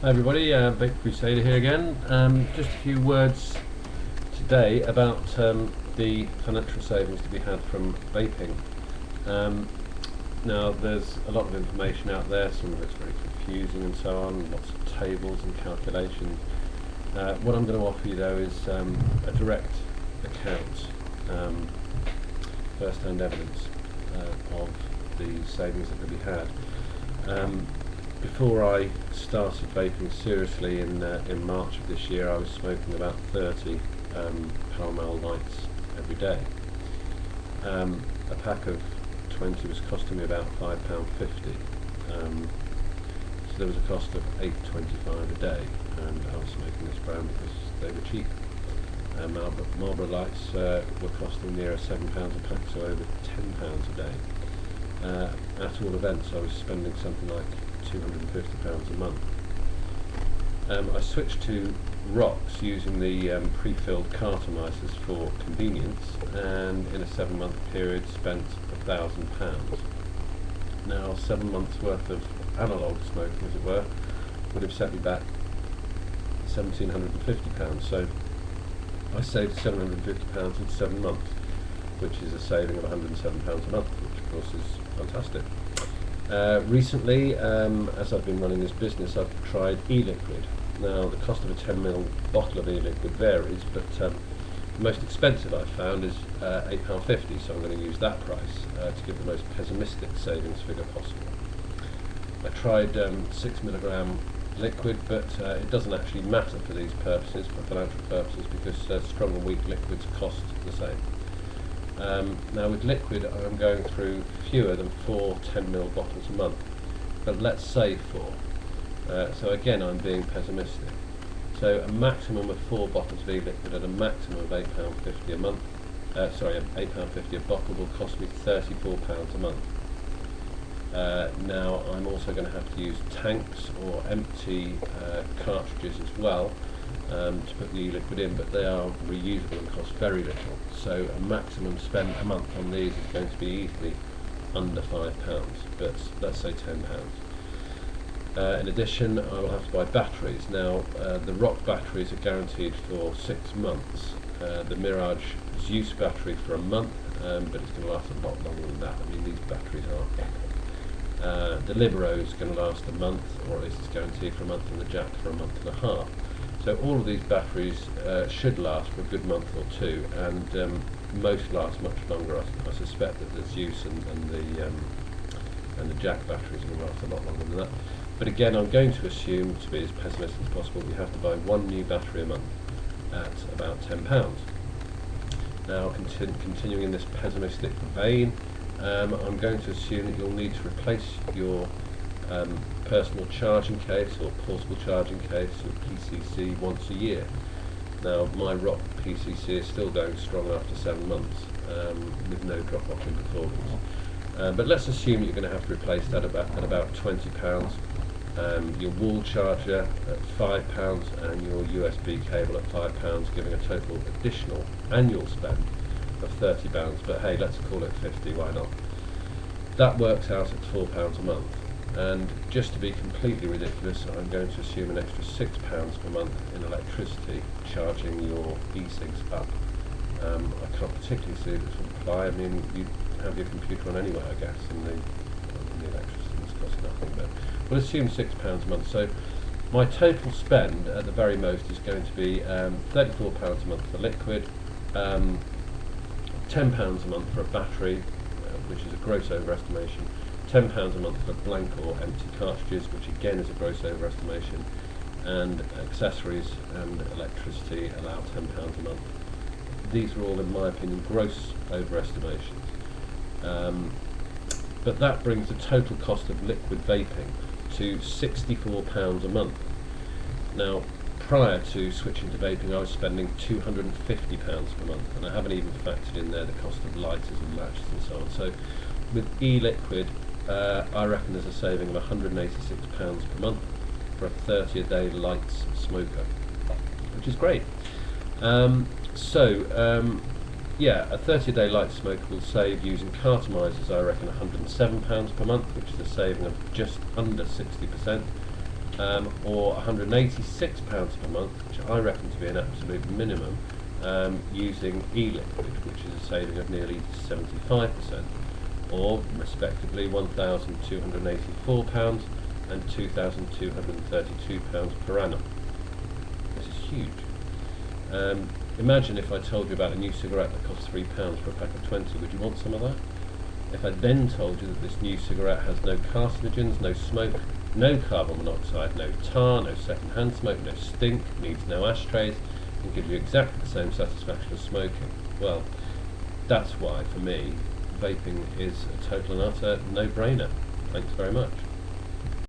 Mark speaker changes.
Speaker 1: Hi everybody, Vaped Crusader here again. Just a few words today about the financial savings to be had from vaping. Now there's a lot of information out there, some of it's very confusing and so on, lots of tables and calculations. What I'm going to offer you though is a direct account, first-hand evidence of the savings that can be had. Before I started vaping seriously in March of this year, I was smoking about 30 Pall Mall lights every day. A pack of 20 was costing me about £5.50, so there was a cost of £8.25 a day, and I was smoking this brand because they were cheap. Marlboro lights were costing near £7 a pack, so over £10 a day. At all events I was spending something like £250 a month. I switched to rocks using the pre-filled cartonisers for convenience, and in a 7-month period spent £1,000. Now 7 months worth of analogue smoking, as it were, would have set me back £1,750, so I saved £750 in 7 months, which is a saving of £107 a month, which of course is fantastic. Recently, as I've been running this business, I've tried e-liquid. Now the cost of a 10ml bottle of e-liquid varies, but the most expensive I've found is £8.50, so I'm going to use that price to give the most pessimistic savings figure possible. I tried 6mg liquid, but it doesn't actually matter for these purposes, for financial purposes, because strong and weak liquids cost the same. Now with liquid I'm going through fewer than 4 10ml bottles a month, but let's say 4. So again I'm being pessimistic. So a maximum of 4 bottles of e-liquid at a maximum of £8.50 a month, £8.50 a bottle will cost me £34 a month. Now I'm also going to have to use tanks or empty cartridges as well to put the e-liquid in, but they are reusable and cost very little. So a maximum spent a month on these is going to be easily under £5, but let's say £10. In addition, I will have to buy batteries. Now the Rock batteries are guaranteed for 6 months. The Mirage Zeus battery for a month, but it's going to last a lot longer than that. I mean, these batteries are epic. The Libero is going to last a month, or at least it's guaranteed for a month, and the Jack for a month and a half. So all of these batteries should last for a good month or two, and most last much longer. I suspect that the Zeus and the Jack batteries will last a lot longer than that. But again, I'm going to assume, to be as pessimistic as possible, you have to buy 1 new battery a month at about £10. Now, continuing in this pessimistic vein, I'm going to assume that you'll need to replace your personal charging case or portable charging case, your PCC, once a year. Now my Rock PCC is still going strong after 7 months with no drop off in performance. But let's assume you're going to have to replace that at about £20, your wall charger at £5 and your USB cable at £5, giving a total additional annual spend of £30. But hey, let's call it 50, why not? That works out at £4 a month. And just to be completely ridiculous, I'm going to assume an extra £6 per month in electricity charging your e-cigs up. I can't particularly see this would apply. I mean, you have your computer on anyway, I guess, and the electricity must cost nothing. But we'll assume £6 a month. So my total spend at the very most is going to be £34 a month for liquid, £10 a month for a battery, which is a gross overestimation, £10 a month for blank or empty cartridges, which again is a gross overestimation, and accessories and electricity allow £10 a month. These are all, in my opinion, gross overestimations. But that brings the total cost of liquid vaping to £64 a month. Now, prior to switching to vaping, I was spending £250 per month, and I haven't even factored in there the cost of lighters and matches and so on. So with e-liquid, I reckon there's a saving of £186 per month for a 30-a-day lights smoker, which is great. Yeah, a 30-a-day light smoker will save, using cartomisers, I reckon £107 per month, which is a saving of just under 60%. or £186 per month, which I reckon to be an absolute minimum, using e-liquid, which is a saving of nearly 75%, or respectively £1,284 and £2,232 per annum. This is huge. Imagine if I told you about a new cigarette that costs £3 for a pack of 20, would you want some of that? If I then told you that this new cigarette has no carcinogens, no smoke, no carbon monoxide, no tar, no second-hand smoke, no stink, needs no ashtrays, and gives you exactly the same satisfaction as smoking, well, that's why, for me, vaping is a total and utter no-brainer. Thanks very much.